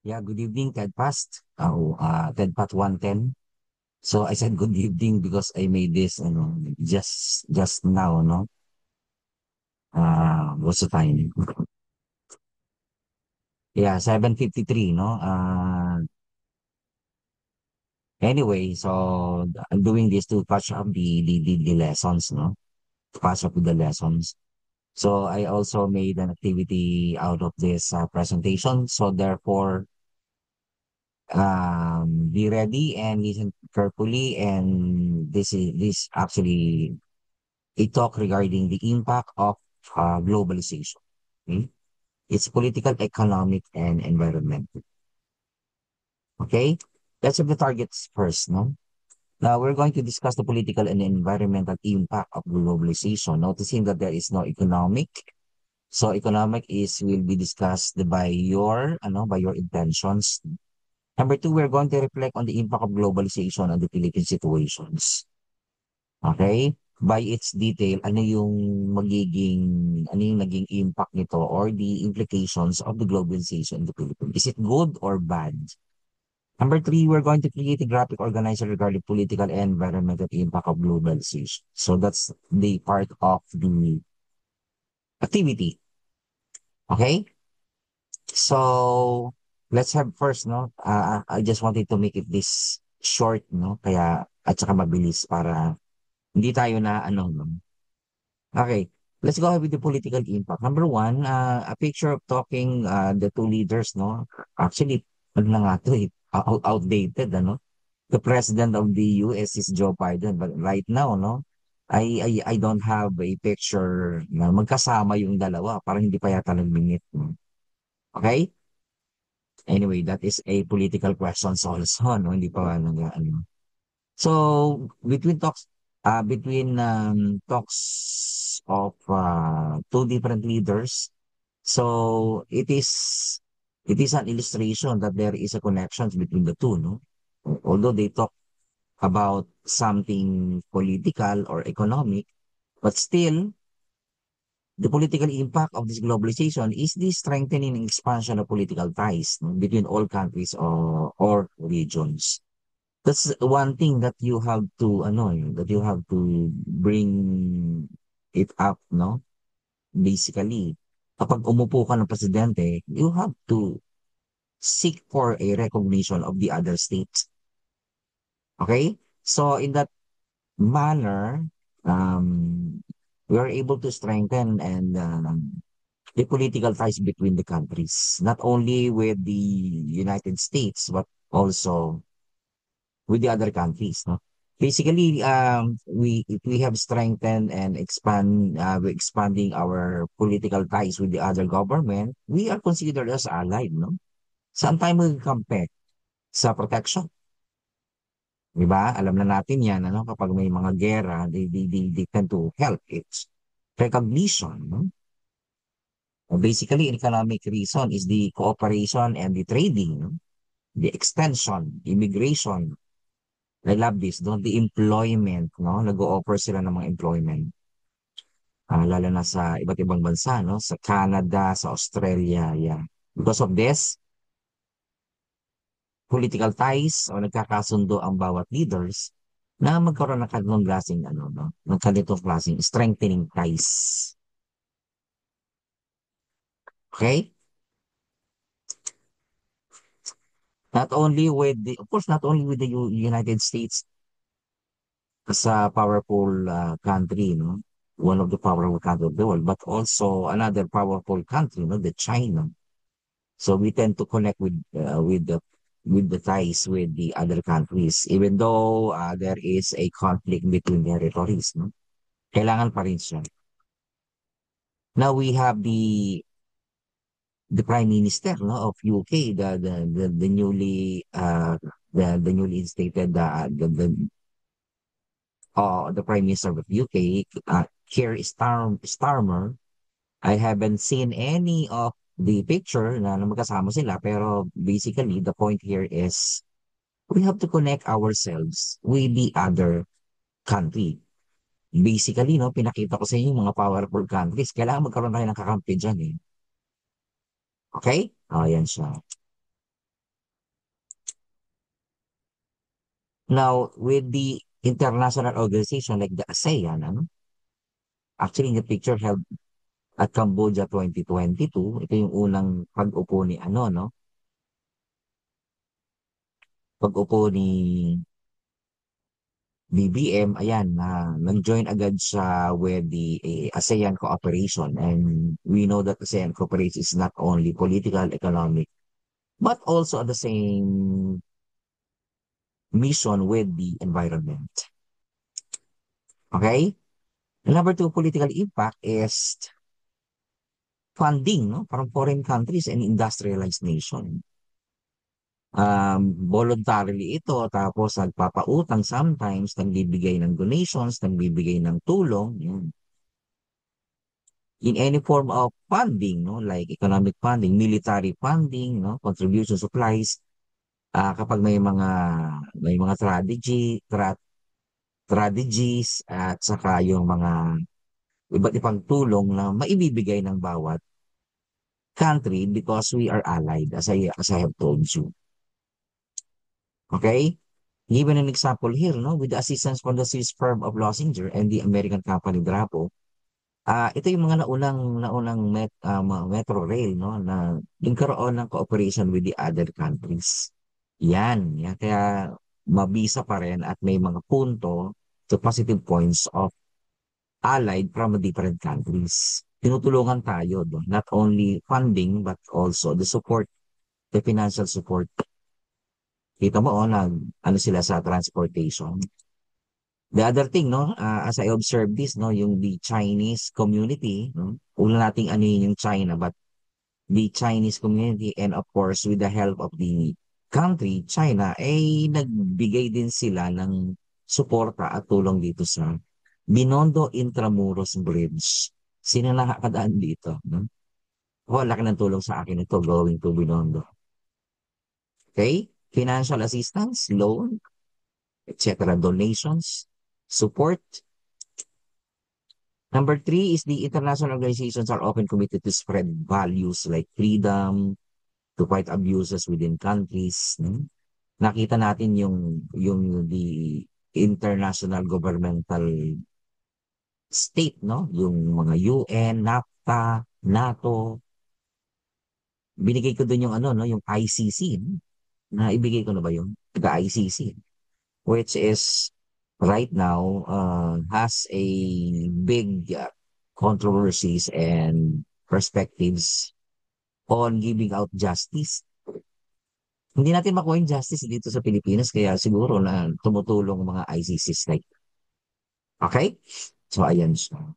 Yeah, good evening, Ted Past. Ted Pat 110. So I said good evening because I made this, just now, no? What's the time? Yeah, 7:53, no? Anyway, so I'm doing this to catch up the lessons, no? To catch up with the lessons. So I also made an activity out of this presentation. So therefore, be ready and listen carefully. And this actually a talk regarding the impact of globalization. Okay? It's political, economic, and environmental. Okay? Let's have the targets first, no? Now we're going to discuss the political and environmental impact of globalization, noticing that there is no economic. So economic is will be discussed by your intentions. Number two, we're going to reflect on the impact of globalization on the Philippine situations. Okay? By its detail, ano yung naging impact nito or the implications of the globalization in the Philippines? Is it good or bad? Number three, we're going to create a graphic organizer regarding political and environmental impact of globalization. So that's the part of the activity. Okay? So let's have first, no? I just wanted to make it this short, no? Kaya, at saka mabilis para hindi tayo na, no? Okay, let's go ahead with the political impact. Number one, a picture of talking the two leaders, no? Actually, ano na nga to eh, outdated, ano? The president of the US is Joe Biden, but right now, no? I don't have a picture na magkasama yung dalawa. Parang hindi pa yata nag-minute. No? Okay? Anyway, that is a political questions also, no? Hindi pa ano. So between talks of two different leaders, so it is an illustration that there is a connection between the two, no? Although they talk about something political or economic, but still the political impact of this globalization is the strengthening and expansion of political ties, no, between all countries or regions. That's one thing that you have to that you have to bring it up, no? Basically, kapag umupo ka ng presidente, you have to seek for a recognition of the other states. Okay? So in that manner, we are able to strengthen and the political ties between the countries, not only with the United States, but also with the other countries, no? Basically, we have strengthened and we're expanding our political ties with the other government. We are considered as allied, no? Sometimes we compare sa protection, di ba? Alam na natin yan, ano? Kapag may mga gera, they tend to help. It's recognition, no? Basically, economic reason is the cooperation and the trading, no? The extension, immigration. I love this, no? The employment, no? Nag-o-offer sila ng mga employment. Lalo na sa iba't ibang bansa, no? Sa Canada, sa Australia, yeah. Because of this, political ties o nagkakasundo ang bawat leaders na magkaroon ng ganitong klaseng, no? Ng ganitong klaseng strengthening ties. Okay? Of course, not only with the United States as a powerful country, no? One of the powerful countries of the world, but also another powerful country, no? The China. So we tend to connect with the ties with the other countries, even though there is a conflict between territories, no? Kailangan pa rin siya. Now we have the Prime Minister, no, of UK, the newly instated the Prime Minister of UK, Keir Starmer. I haven't seen any of the picture na magkasama sila, pero basically the point here is we have to connect ourselves with the other country. Basically, no, pinakita ko sa inyo yung mga powerful countries. Kailangan magkaroon tayo ng kakampi dyan eh. Okay? Yan siya. Now, with the international organization like the ASEAN, actually in the picture held at Cambodia 2022, ito yung unang pag-upo ni ano, no? Pag-upo ni BBM, ayan, nag-join agad siya with the ASEAN cooperation. And we know that ASEAN cooperation is not only political, economic, but also at the same mission with the environment. Okay? And number two, political impact is funding, no? From foreign countries and industrialized nation. Voluntarily ito, tapos nagpapautang sometimes, nagbibigay ng donations, nagbibigay ng tulong, yun. In any form of funding, no? Like economic funding, military funding, no? Contribution supplies, kapag may mga strategies at saka yung mga iba't ibang tulong na maibibigay ng bawat country because we are allied, as I have told you. Okay? Given an example here, no, with the assistance from the Swiss firm of Lossinger and the American company Drapo, ito yung mga naunang metro rail, no, na nagkaroon ng cooperation with the other countries. Yan. Kaya mabisa pa rin at may mga punto to positive points of allied from different countries. Tinutulungan tayo, no? Not only funding but also the financial support. Kita mo, ano sila sa transportation. The other thing, no, as I observe this, no, yung the Chinese community, no, una nating ano yung China, but the Chinese community and of course with the help of the country, China, nagbigay din sila ng suporta at tulong dito sa Binondo Intramuros Bridge. Sino nakakadaan dito? No? Laki ng tulong sa akin ito going to Binondo. Okay? Financial assistance, loan, etc. Donations, support. Number three is the international organizations are often committed to spread values like freedom, to fight abuses within countries. Nakita natin yung the international governmental state, no? Yung mga UN, NAFTA, NATO. Binigay ko dun yung ano, no? Yung ICC. No? Ibigay ko na ba yun? The ICC. Which is right now has a big controversies and perspectives on giving out justice. Hindi natin makuha yung justice dito sa Pilipinas kaya siguro na tumutulong mga ICCs like. Okay? So ayan siya.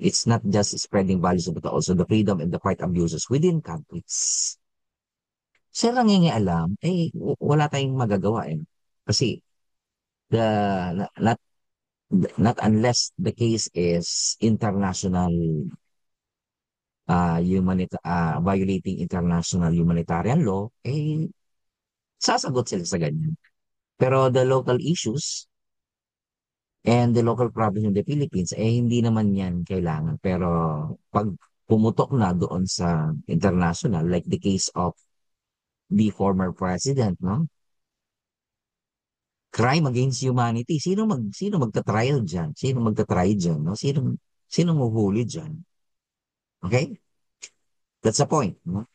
It's not just spreading values but also the freedom and the fight abuses within countries. Siya lang alam, wala tayong magagawa eh. Kasi the not not unless the case is international violating international humanitarian law, sasagot sila sa ganyan. Pero the local issues and the local problem in the Philippines, hindi naman yan kailangan. Pero pag pumutok na doon sa international, like the case of the former president, no? Crime against humanity. Sino magta-trial diyan? Sino magta-try diyan, no? Sino huhuli diyan? Okay? That's the point, no?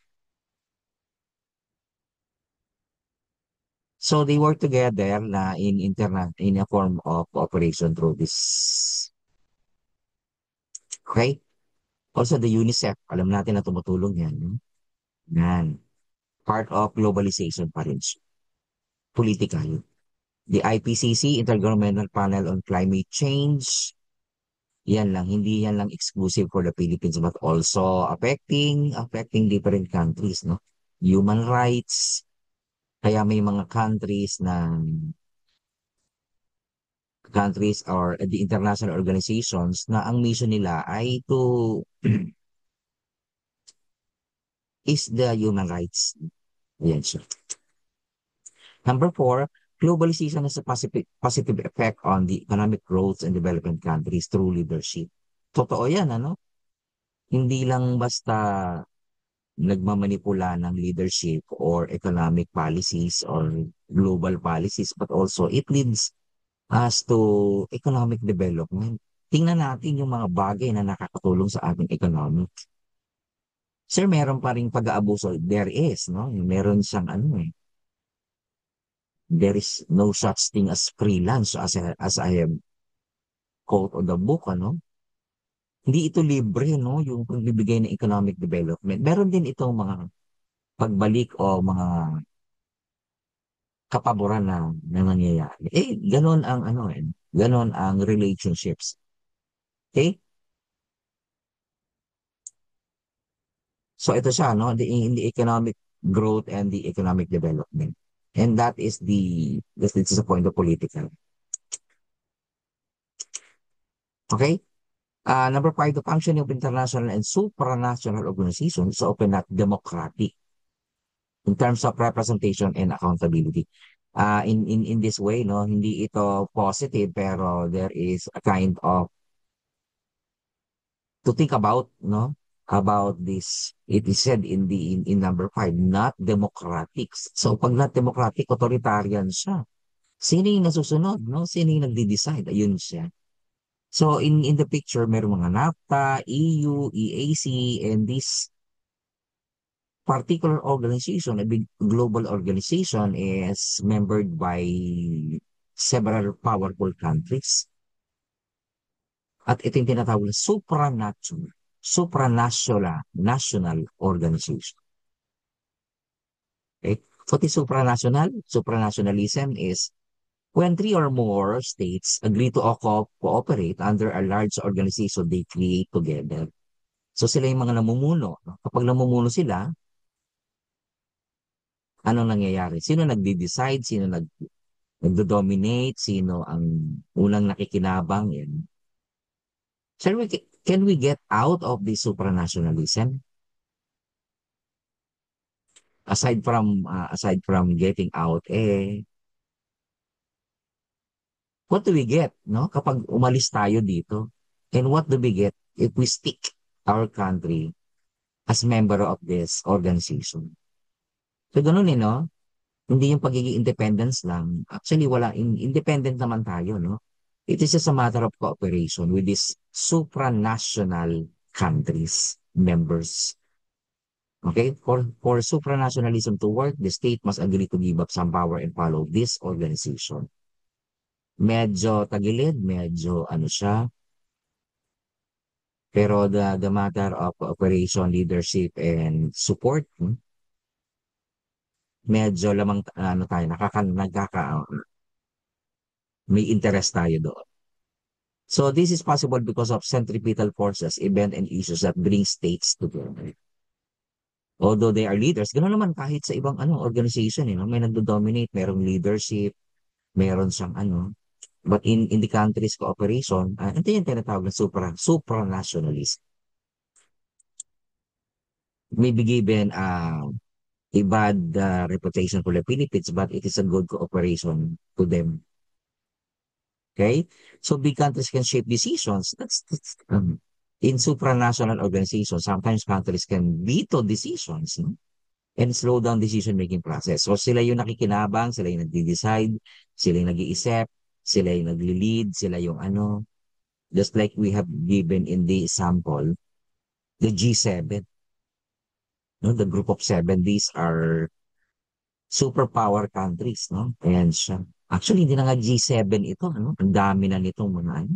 So they work together na in a form of cooperation through this. Okay? Also the UNICEF, alam natin na tumutulong yan. No? Yan. Part of globalization pa rin siya. Political. The IPCC, Intergovernmental Panel on Climate Change, yan lang, hindi yan lang exclusive for the Philippines but also affecting different countries, no? Human rights, kaya may mga countries or the international organizations na ang mission nila ay to is the human rights. Yan siya. Number four, globalization has a positive effect on the economic growth and development countries through leadership. Totoo yan, ano? Hindi lang basta nagmamanipula ng leadership or economic policies or global policies, but also it leads us to economic development. Tingnan natin yung mga bagay na nakakatulong sa ating economic. Sir, meron pa ring pag-aabuso. There is, no? Meron siyang ano eh. There is no such thing as freelance as I have quote on the book, ano? Hindi ito libre, no? Yung pagbibigay ng economic development. Meron din itong mga pagbalik o mga kapaboran na nangyayari. Eh, ganun ang ano eh. Ganun ang relationships. Okay? So ito siya, no? In the economic growth and the economic development. And this is the point of political. Okay? Number five, the functioning of international and supranational organizations is often not democratic in terms of representation and accountability. In this way, no, hindi ito positive pero there is a kind of to think about, no, about this. It is said in number five, not democratic. So pag not democratic, authoritarian siya. Sino yung nasusunod, no? Sino yung nagde-decide? Ayun siya. So in the picture, meron mga NAFTA, EU, EAC, and this particular organization, a big global organization, is membered by several powerful countries. At ito yung tinatawag na supranational organization. Okay? What is supranational? Supranationalism is when three or more states agree to cooperate under a large organization they create together. So sila yung mga namumuno. No? Kapag namumuno sila, ano nangyayari? Sino nagde-decide? Sino nagdo-dominate? Sino ang unang nakikinabang? Yan. Can we get out of this supranationalism? Aside from getting out, what do we get, no? Kapag umalis tayo dito, and what do we get if we stick our country as member of this organization? So, ganun no? Hindi yung pagiging independence lang. Actually, independent naman tayo, no? It is just a matter of cooperation with these supranational countries, members. Okay? For supranationalism to work, the state must agree to give up some power and follow this organization. Medyo tagilid, medyo ano siya, pero the matter of operation, leadership, and support, medyo lamang ano tayo, may interest tayo doon. So this is possible because of centripetal forces, event, and issues that bring states together. Although they are leaders, ganoon naman kahit sa ibang organization, may nagdo-dominate, merong leadership, meron siyang but in the country's cooperation, ito yung tinatawag na supranationalism. Maybe given a bad reputation for the Philippines, but it is a good cooperation to them. Okay? So big countries can shape decisions. In supranational organizations, sometimes countries can veto decisions, no? And slow down decision-making process. So sila yung nakikinabang, sila yung nagde-decide, sila yung nag-iisip, sila yung nagli-lead, sila yung just like we have given in the example, the G7, no? The group of seven, these are superpower countries, no? Ayan siya. Actually, hindi na nga G7 ito, ano? Ang dami na nitong mga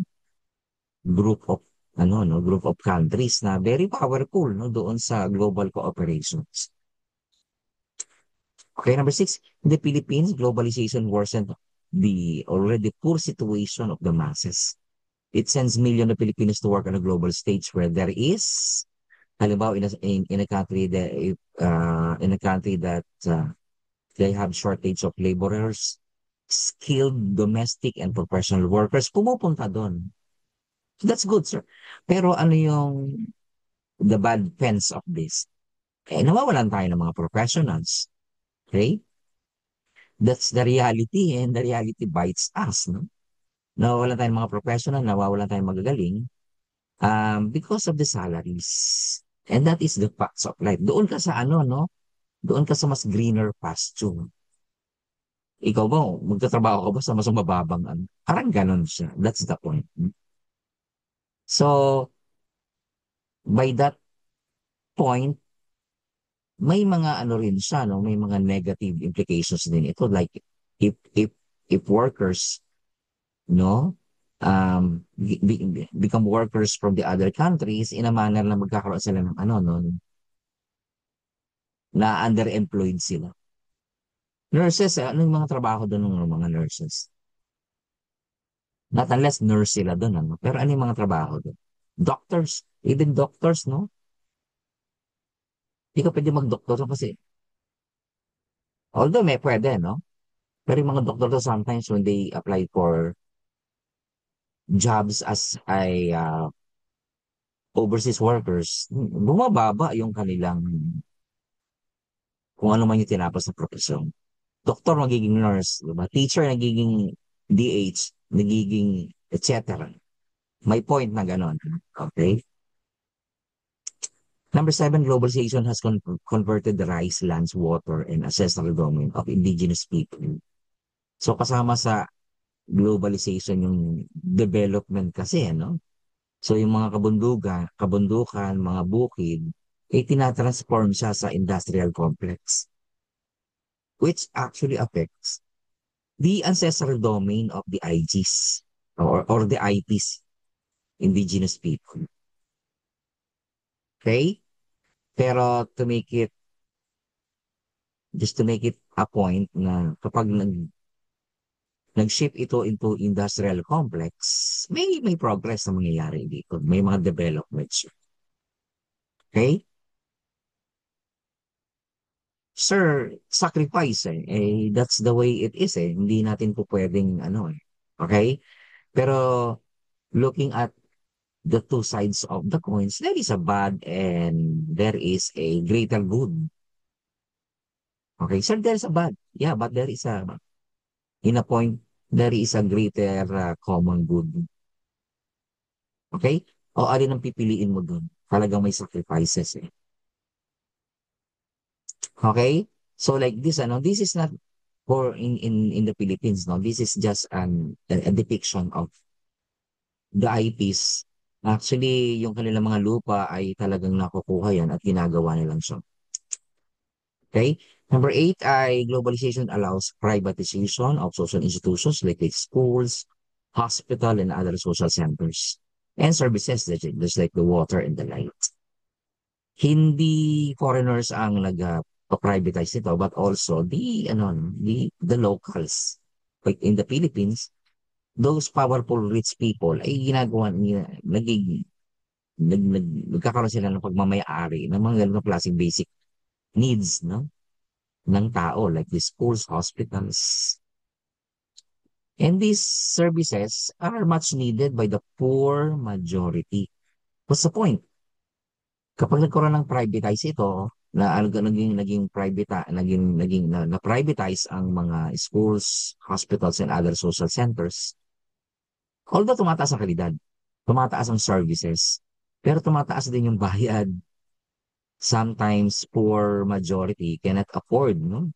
group of no, group of countries na very powerful, no, doon sa global cooperations. Okay, number six, in the Philippines, globalization worsened the already poor situation of the masses. It sends millions of Filipinos to work on a global stage where there is, halimbawa in a country that they have shortage of laborers, skilled domestic and professional workers, pumupunta doon. So that's good, sir. Pero ano yung the bad fence of this? Nawawalan tayo ng mga professionals. Okay? That's the reality and the reality bites us. No? Nawawalan tayo ng mga professional, nawawalan tayo magagaling because of the salaries. And that is the facts of life. Doon ka sa ano, no? Doon ka sa mas greener pasture. Ikaw ba, magtatrabaho ka ba sa mas mababang ano? Parang ganon siya. That's the point. So, by that point, may mga ano rin siya, no? May mga negative implications din ito. Like, if workers, no? Become workers from the other countries in a manner na magkakaroon sila ng ano, no? Na underemployed sila. Nurses, ano yung mga trabaho doon ng mga nurses? Not unless nurse sila doon, ano? Pero ano yung mga trabaho doon? Doctors, even doctors, no? Hindi ka pwede mag-doktor kasi, although may pwede, no? Pero yung mga doktor to sometimes when they apply for jobs as a overseas workers, bumababa yung kanilang kung ano man yung tinapos na profesyon. Doktor magiging nurse, diba? Teacher nagiging DH, nagiging etc. May point na ganon. Okay? Number seven, globalization has converted the rice, lands, water, and ancestral domain of indigenous people. So kasama sa globalization yung development kasi, no? So yung mga kabundukan, mga bukid, eh tinatransform siya sa industrial complex, which actually affects the ancestral domain of the IGs or the IPs, indigenous people. Okay? Pero just to make it a point na kapag nag-shift ito into industrial complex, may progress na mangyayari dito. May mga developments. Okay? Sir, sacrifice eh. That's the way it is eh. Hindi natin po pwedeng ano eh. Okay? Pero looking at the two sides of the coins, there is a bad and there is a greater good. Okay, sir, there is a bad. Yeah, but there is in a point, there is a greater common good. Okay? O alin ang pipiliin mo dun? Talagang may sacrifices eh. Okay? So like this, ano, this is not for in the Philippines, no? This is just a depiction of the IPs. Actually, yung kanilang mga lupa ay talagang nakukuha yan at ginagawa nilang siya. Okay? Number eight ay globalization allows privatization of social institutions like schools, hospital, and other social centers and services just like the water and the light. Hindi foreigners ang nag-privatize nito but also the locals. Like in the Philippines, those powerful rich people ay ginagawa niya nagkakaroon sila ng pagmamay-ari ng mga ganung klaseng basic needs, no? Ng tao like the schools, hospitals. And these services are much needed by the poor majority. What's the point? Kapag nagkaroon ng privatize ito, naging private na privatize ang mga schools, hospitals and other social centers. Although tumataas ang kalidad, tumataas ang services, pero tumataas din yung bayad. Sometimes poor majority cannot afford, no,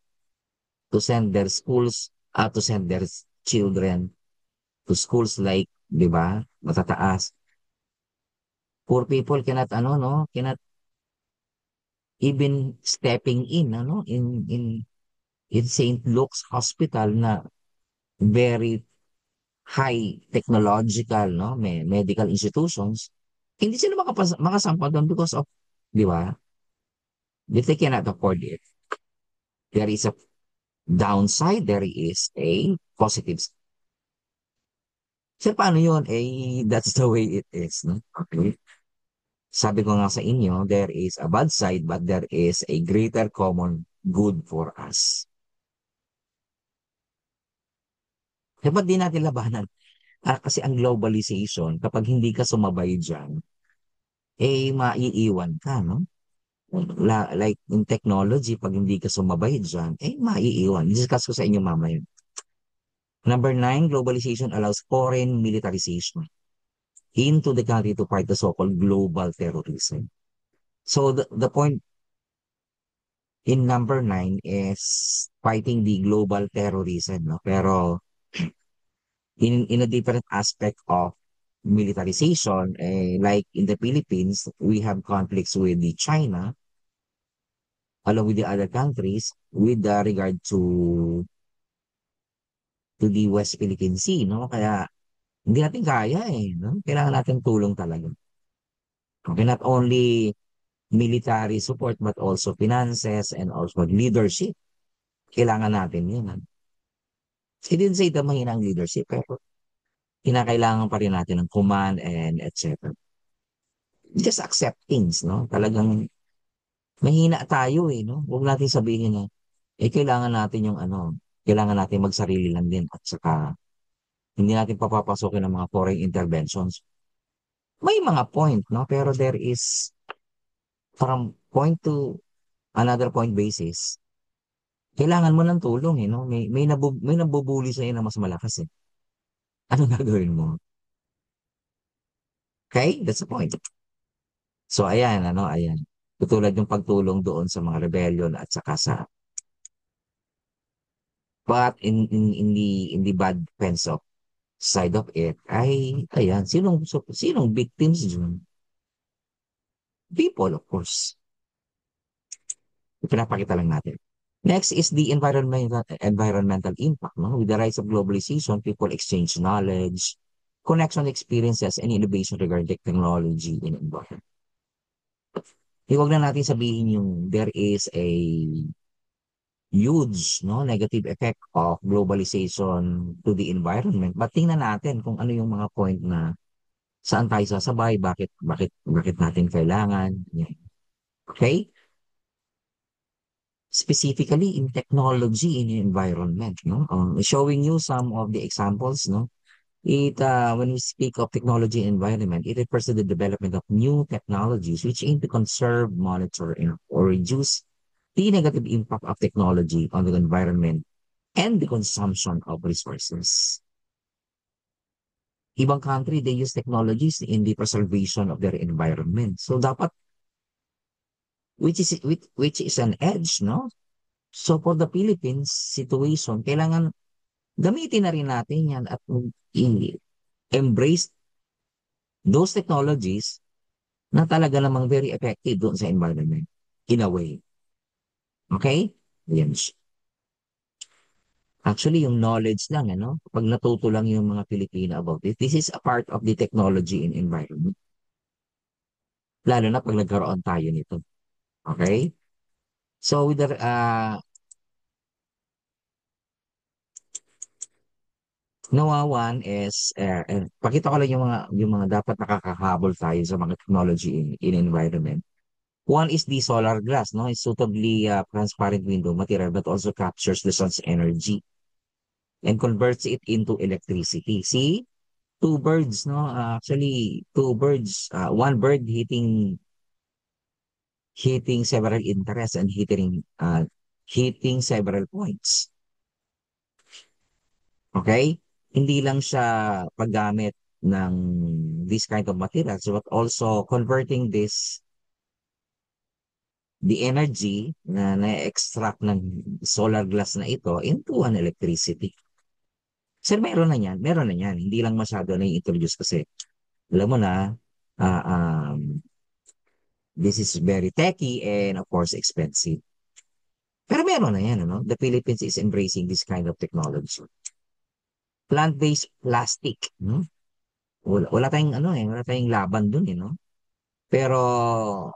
to send their schools, to send their children to schools like, 'di ba? Matataas. Poor people cannot cannot even stepping in in St. Luke's Hospital na very high technological, no, may medical institutions. Hindi sila makasampa doon because of, 'di ba? They cannot afford it. There is a downside, there is a positive. So, paano yun? That's the way it is, no? Okay. Sabi ko nga sa inyo, there is a bad side, but there is a greater common good for us. Eh, ba't di natin labanan? Kasi ang globalization, kapag hindi ka sumabay dyan, maiiwan ka, no? Like in technology, pag hindi ka sumabay dyan, maiiwan. Discuss ko sa inyo mamaya. Number nine, globalization allows foreign militarization into the country to fight the so-called global terrorism. So the point in number 9 is fighting the global terrorism, no? Pero in a different aspect of militarization, like in the Philippines, we have conflicts with the China, along with the other countries, with regard to the West Philippine Sea, no? Kaya hindi natin kaya no? Kailangan natin tulong talaga. Okay, not only military support, but also finances and also leadership. Kailangan natin yun. Ano? I didn't say na mahina ang leadership, pero kinakailangan pa rin natin ng command and etc. Just accept things, no? Talagang mahina tayo no? Huwag natin sabihin na, kailangan natin yung kailangan natin magsarili lang din at saka hindi natin papapasokin ng mga foreign interventions. May mga point, no? Pero there is from point to another point basis, kailangan mo ng tulong, no? May nabubuli sa'yo na mas malakas, eh. Ano gagawin mo? Okay? That's the point. So, ayan, ayan. Tutulad yung pagtulong doon sa mga rebellion at saka sa, but in the bad sense of side of it, ay, ayan, sinong victims dyan? People, of course. Pinapakita lang natin. Next is the environmental impact. No? With the rise of globalization, people exchange knowledge, connection experiences, and innovation regarding technology and environment. Huwag na natin sabihin yung there is a huge negative effect of globalization to the environment. But tingnan natin kung ano yung mga point na saan tayo sasabay, bakit natin kailangan. Yan. Okay? Specifically in technology in environment, no? Showing you some of the examples, no? When we speak of technology and environment, it refers to the development of new technologies which aim to conserve, monitor, or reduce the negative impact of technology on the environment and the consumption of resources. Ibang country, they use technologies in the preservation of their environment. So dapat, which is an edge, no? So for the Philippines situation, kailangan gamitin na rin natin yan at embrace those technologies na talaga namang very effective doon sa environment in a way. Okay? Yan. Actually, yung knowledge lang, pag natuto lang yung mga Pilipino about it, this is a part of the technology in environment. Lalo na pag nagkaroon tayo nito. Okay? So, with the, Noah one is, pakita ko lang yung mga dapat nakakahabol tayo sa mga technology in environment. One is the solar glass, no? It's suitably transparent window material but also captures the sun's energy and converts it into electricity. See, two birds, no? Actually, two birds, one bird hitting several interests and hitting several points. Okay? Hindi lang siya paggamit ng this kind of materials, but also converting the energy na na-extract ng solar glass na ito into an electricity. Sir, meron na yan. Hindi lang masyado na i-introduce kasi alam mo na, ah, um, this is very techy and of course expensive. Pero meron na yan, The Philippines is embracing this kind of technology. Plant-based plastic, no? Wala tayong wala tayong laban dun, no? Pero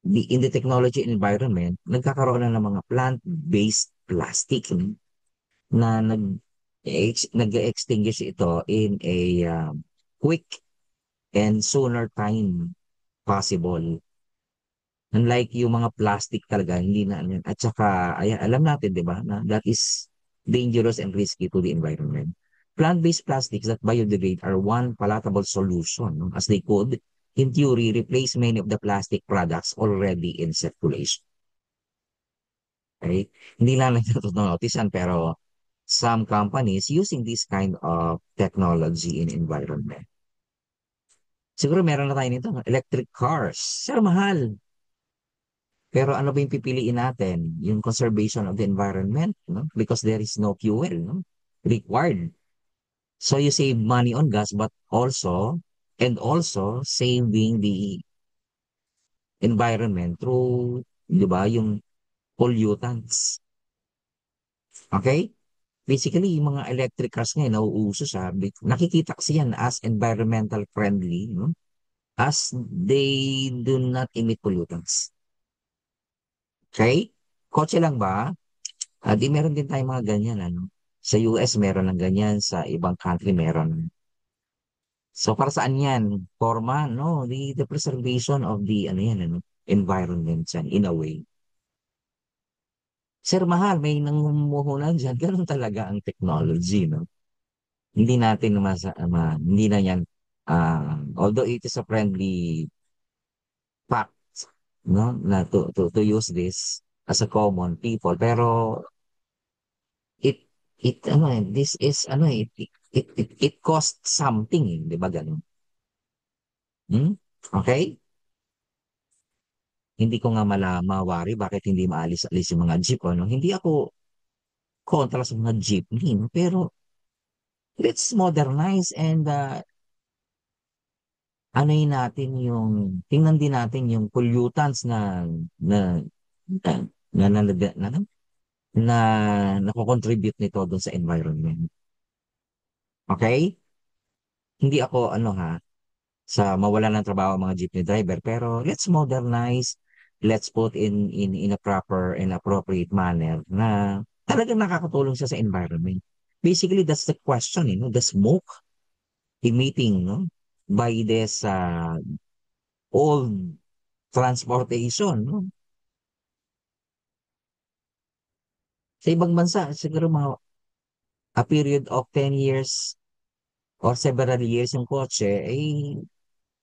in the technology and environment, nagkakaroon na ng mga plant-based plastic, na nag-extinguish ito in a quick and sooner time possible. Unlike yung mga plastic talaga, hindi na ano yan. At saka, ayan, alam natin, di ba, na that is dangerous and risky to the environment. Plant-based plastics that biodegrade are one palatable solution, no? As they could, in theory, replace many of the plastic products already in circulation. Okay? Hindi lang noticean, pero some companies using this kind of technology in environment. Siguro meron na tayo nito, electric cars. Sir, mahal. Pero ano ba yung pipiliin natin? Yung conservation of the environment, no? Because there is no fuel, no? Required. So you save money on gas, but also, and also saving the environment through, di ba, yung pollutants. Okay? Basically, yung mga electric cars ngayon, nauuso siya. Nakikita kasi yan as environmental friendly, no? As they do not emit pollutants. Okay? Kotse lang ba? Di meron din tayong mga ganyan, ano? Sa US, meron ng ganyan. Sa ibang country, meron. So, para saan yan? Forma, no? The preservation of the, ano yan, ano? Environment yan, in a way. Sir, mahal, may nangumuhunan dyan. Ganun talaga ang technology, no? Hindi natin hindi na yan, although it is a friendly fact, no? Na to use this as a common people. Pero, it, this is, it costs something, eh, di ba ganun? Hmm? Okay? Hindi ko nga mawari bakit hindi maalis-alis yung mga jeep, ano? Hindi ako kontra sa mga jeepney, no? Pero let's modernize and natin yung, tingnan din natin yung pollutants na, na, na, na, na, na, na, na nako-contribute nito doon sa environment. Okay? Hindi ako, sa mawalan ng trabaho ang mga jeepney driver, pero let's modernize, let's put in a proper and appropriate manner na talagang nakakatulong siya sa environment. Basically, that's the question, the smoke emitting, no, by this old transportation, no. Sa ibang bansa, siguro mga a period of 10 years or several years yung kotse, ay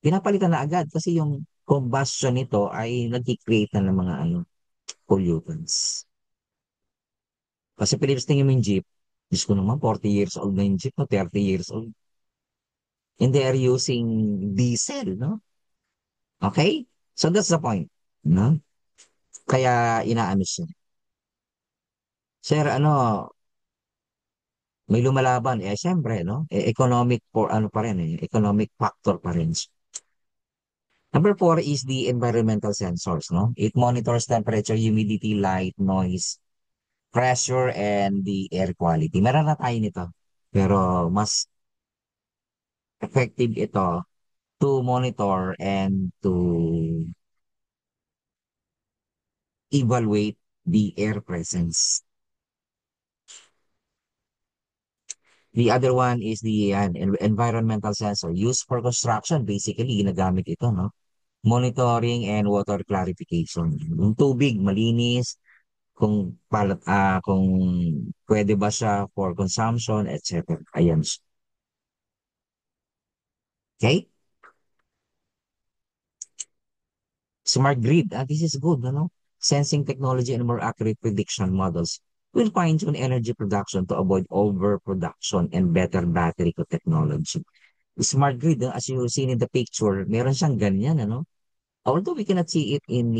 pinapalitan na agad kasi yung combustion nito ay nag-create na ng mga pollutants. Kasi Philips, tingin mo yung jeep, Diyos ko naman, 40 years old na yung jeep, no? 30 years old. And they are using diesel, no? Okay? So that's the point. No? Kaya inaano siya. Sir, may lumalaban. Eh, siyempre, no? Economic for ano pa rin, economic factor pa rin. Number four is the environmental sensors, no? It monitors temperature, humidity, light, noise, pressure, and the air quality. Meron na tayo nito. Pero mas effective ito to monitor and to evaluate the air presence. The other one is the environmental sensor used for construction. Basically, ginagamit ito, no? Monitoring and water clarification. Yung tubig, malinis, kung pwede ba siya for consumption, etc. Ayan. Okay? Smart grid. This is good, ano? Sensing technology and more accurate prediction models will fine-tune energy production to avoid overproduction and better battery technology. Smart grid, as you seen in the picture, meron siyang ganyan, ano? Although we cannot see it in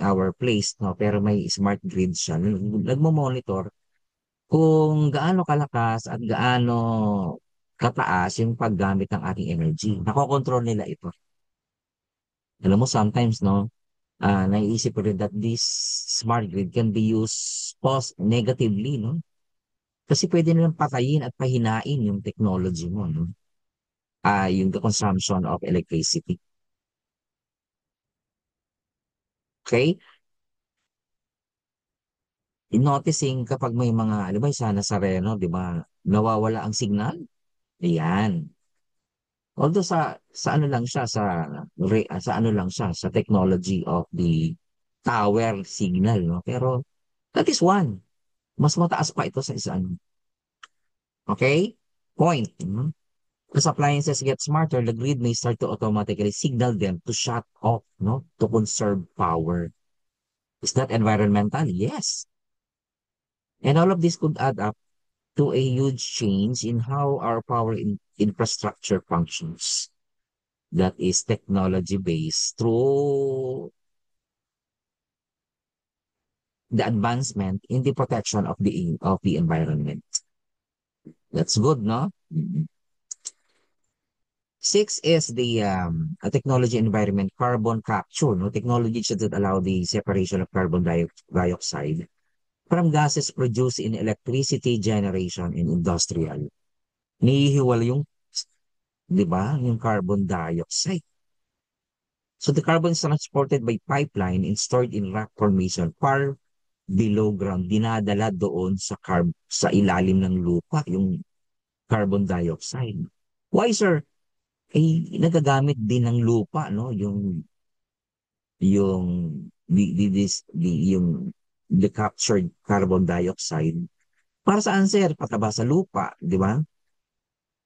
our place, no? Pero may smart grid siya. Nagmo-monitor kung gaano kalakas at gaano kataas yung paggamit ng ating energy. Nakokontrol nila ito. Alam mo, sometimes, no, naiisip ko rin that this smart grid can be used negatively, no? Kasi pwede nilang patayin at pahinain yung technology mo, no? Yung the consumption of electricity. Okay? In noticing kapag may mga, di ba, sa Nazareno, di ba, nawawala ang signal? Ayan. Although sa ano lang siya, sa ano lang siya, sa technology of the tower signal, no? Pero that is one. Mas mataas pa ito sa isang. Okay? Point. As appliances get smarter, the grid may start to automatically signal them to shut off, no? To conserve power. Is that environmental? Yes. And all of this could add up to a huge change in how our power infrastructure functions. that is technology based through the advancement in the protection of the environment. That's good, no? Mhm. Six is the a technology environment carbon capture, no? Technologies that allow the separation of dioxide from gases produced in electricity generation in industrial. Nihihiwal yung, di ba, yung carbon dioxide. So the carbon is transported by pipeline and stored in rock formation far below ground. Dinadala doon sa ilalim ng lupa yung carbon dioxide. Why, sir? Eh, nagagamit din ng lupa, no? Yung, yung the captured carbon dioxide. Para saan, sir? Pataba sa lupa, di ba?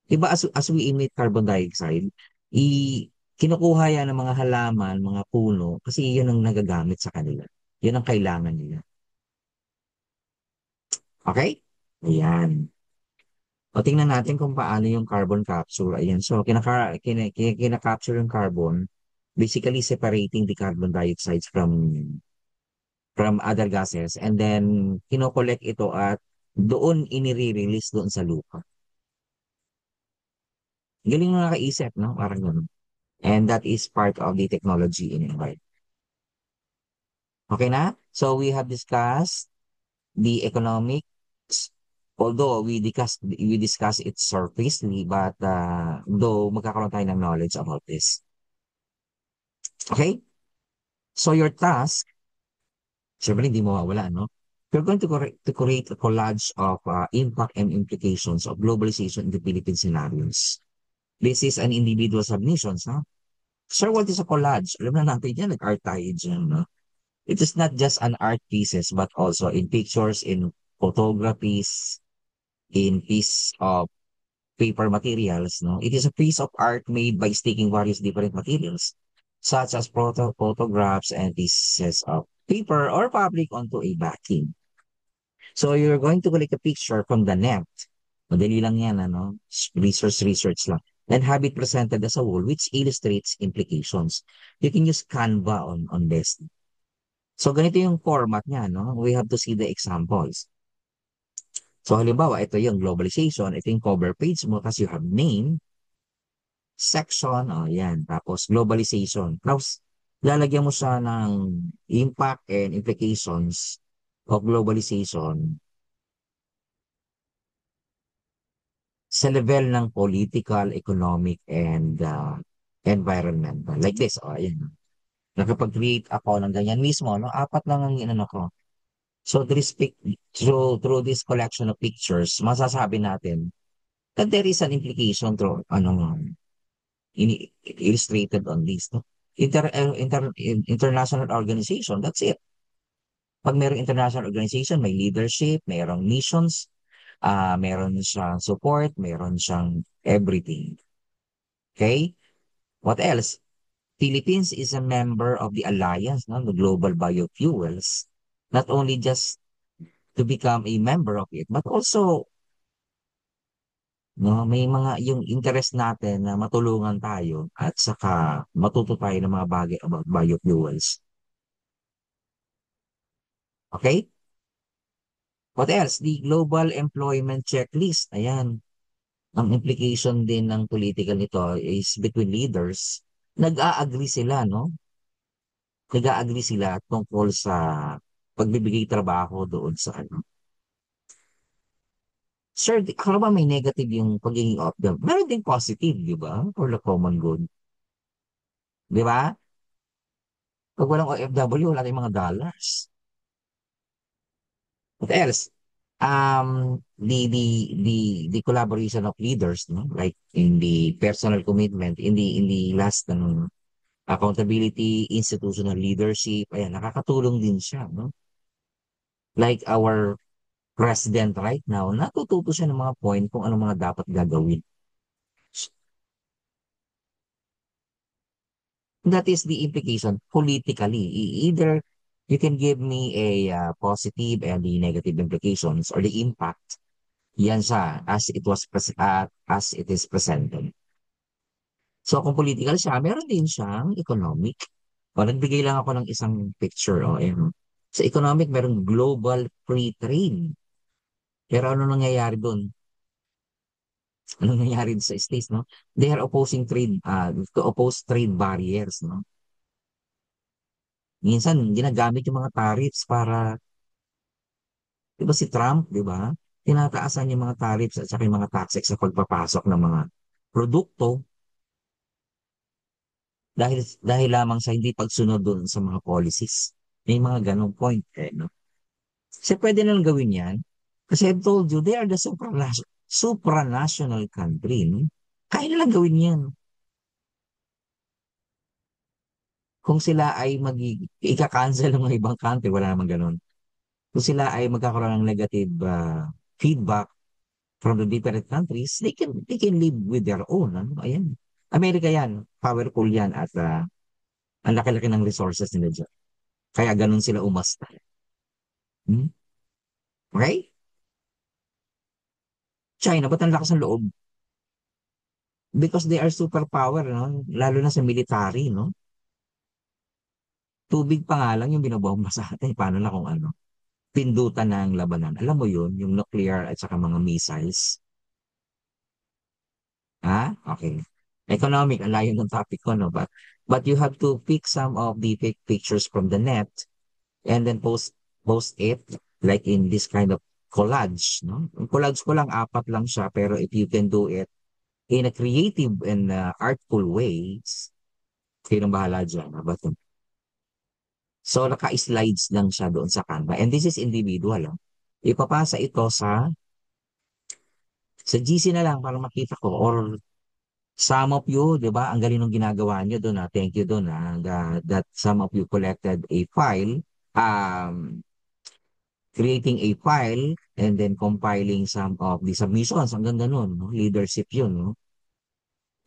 Diba as we emit carbon dioxide, i kinukuha yan ng mga halaman, mga puno, kasi yun ang nagagamit sa kanila. Yun ang kailangan nila. Okay? Ayan. O tingnan natin kung paano yung carbon capture. Ayan. So, kinaka-capture yung carbon, basically separating the carbon dioxide from other gases, and then kinokollect ito at doon inire-release doon sa lupa. Galing mo nakaisip, no? Parang ganun. And that is part of the technology in environment. Okay na? So we have discussed the economics, although we discuss it surfacely, but though magkakaroon tayo ng knowledge about this. Okay? So your task, syempre hindi mawawala, no? You're going to create a collage of impact and implications of globalization in the Philippine scenarios. This is an individual submissions, no? Sir, what is a collage? Alam na natin yan, nag-art tayo dyan, no? It is not just an art pieces, but also in pictures, in photographies, in piece of paper materials. No, it is a piece of art made by sticking various different materials, such as photographs and pieces of paper or fabric onto a backing. So you're going to click a picture from the net. Madali lang yan, ano? Research lang. And have it presented as a whole, which illustrates implications. You can use Canva on this. So ganito yung format niya, no? We have to see the examples. So halimbawa, ito yung globalization, ito yung cover page mo kasi you have name, section, oh yan, tapos globalization. Tapos lalagyan mo siya ng impact and implications of globalization sa level ng political, economic, and environmental. Like this, oh, ayan. Nakapag-create ako ng ganyan mismo, no? Apat lang ang inano ko. So through this collection of pictures, masasabi natin that there is an implication through illustrated on this. No? International organization, that's it. Pag mayroong international organization, may leadership, mayroong missions, meron siyang support, meron siyang everything. Okay? What else? Philippines is a member of the alliance, no, the global biofuels. Not only just to become a member of it, but also no, may mga yung interest natin na matulungan tayo at saka matuto tayo ng mga bagay about biofuels. Okay? What else? The Global Employment Checklist. Ayan. Ang implication din ng political nito is between leaders. Nag-a-agree sila, no? Nag-a-agree sila tungkol sa pagbibigay trabaho doon sa ano. Sir, akala ba may negative yung pagiging off them? Meron din positive, di ba? For the common good. Di ba? Pag walang OFW, wala tayong mga dollars. What else? The collaboration of leaders, no? Like in the personal commitment, in the last accountability, institutional leadership, ayan, nakakatulong din siya, no? Like our president right now, natututo siya ng mga point kung ano mga dapat gagawin. That is the implication politically. Either you can give me a positive and the negative implications or the impact. Yan siya as it is presented. So kung political siya, meron din siyang economic. O nagbigay lang ako ng isang picture. O, ayun. Sa economic, meron global free trade. Pero ano nangyayari doon? Ano nangyayari sa States, no? They are opposing trade, to oppose trade barriers, no? Minsan, ginagamit yung mga tariffs para, di ba si Trump, di ba? Tinataasan yung mga tariffs at saka yung mga taxes sa pagpapasok ng mga produkto dahil lamang sa hindi pagsunod doon sa mga policies. May mga ganong point, eh, no? Kasi pwede na lang gawin yan. Kasi I've told you, they are the supranational country, no? Kaya na lang gawin yan. Kung sila ay ika-cancel ng mga ibang country, wala namang ganun. Kung sila ay magkakaroon ng negative feedback from the different countries, they can live with their own. Ano? Ayan. Amerika yan. Powerful yan at ang laki-laki ng resources nila dyan. Kaya ganun sila umasta. Hmm? Okay? China, ba't ang lakas ng loob? Because they are superpower, no? Lalo na sa military, no? Tubig pa nga lang yung binobomba sa atin. Paano na kung ano? Pindutan na ang labanan. Alam mo yun, yung nuclear at saka mga missiles. Ha? Okay. Economic, ang layo ng topic ko, no? But you have to pick some of the fake pictures from the net and then post it like in this kind of collage, no? Yung collage ko lang, apat lang siya, pero if you can do it in a creative and artful ways, sinong bahala dyan? But, so, naka-slides lang siya doon sa Canva. And this is individual. Ah. Ipapasa ito sa GC na lang para makita ko or some of you, 'di ba? Ang galing ng ginagawa niyo doon, ah. Thank you doon, ah. That some of you collected a file, um, creating a file and then compiling some of the submissions. Ang ganda nun, no? Leadership 'yun, no?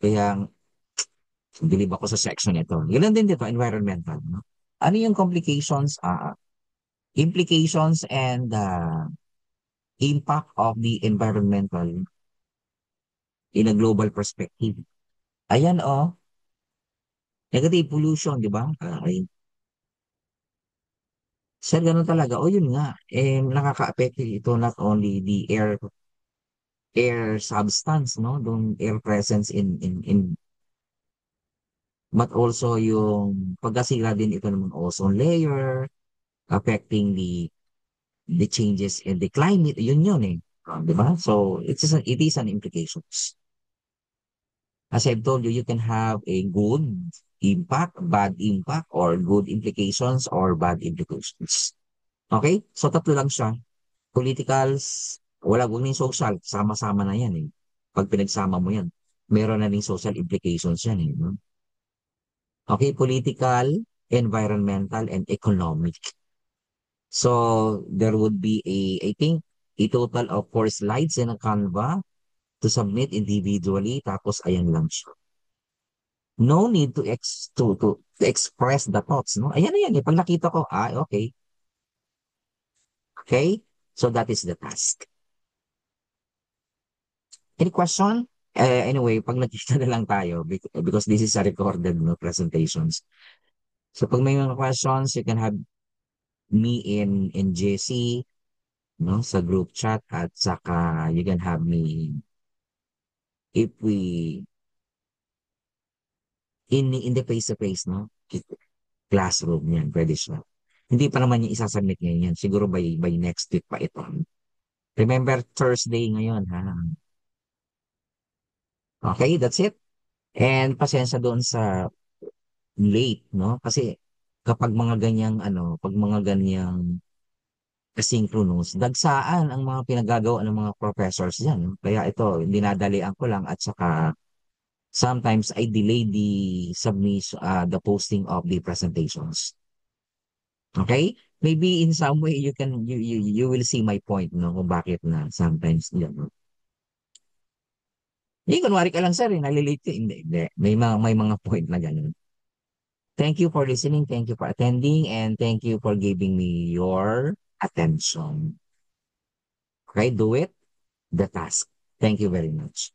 Kaya bilib ako sa section ito. Ganun din dito, environmental, no? Ano yung complications, implications and impact of the environmental in a global perspective? Ayan, oh, negative pollution, di ba? Ay, sir, ganun talaga. O yun nga, nakaka-apekto ito not only the air substance, no? Yung air presence in but also yung pagkasira din ito ng ozone layer, affecting the changes in the climate. Yun yun eh. Di ba? So, it is an implications. As I've told you, you can have a good impact, or good implications, or bad implications. Okay? So, tatlo lang siya. Politicals, wag na yung social, sama-sama na yan eh. Pag pinagsama mo yan, meron na rin social implications yan eh. No? Okay, political, environmental, and economic. So, there would be I think, a total of 4 slides in a Canva to submit individually, tapos ayan lang siya. No need to express the thoughts, no? Ayan na yan eh. Pag nakita ko, okay. Okay? So, that is the task. Any question? Anyway, pag nakita na lang tayo because this is a recorded no, presentations. So pag may mga questions, you can have me in JC no sa group chat at saka you can have me if we in the face to face no classroom yan pwede siya. Hindi pa naman yung isasubmit ngayon yan. Siguro by next week pa ito. Remember Thursday ngayon ha. Okay, that's it. And pasensya doon sa late, no? Kasi kapag mga ganyang pag mga ganyang asynchronous, dagsaan ang mga pinagagawa ng mga professors diyan. No? Kaya ito, dinadalian ko lang at saka sometimes I delay the posting of the presentations. Okay? Maybe in some way you will see my point no kung bakit na sometimes yan. No? Kunwari ka lang sir, nalilate ka. Hindi, hindi. May mga point na ganun. Thank you for listening. Thank you for attending. And thank you for giving me your attention. Okay, do it. The task. Thank you very much.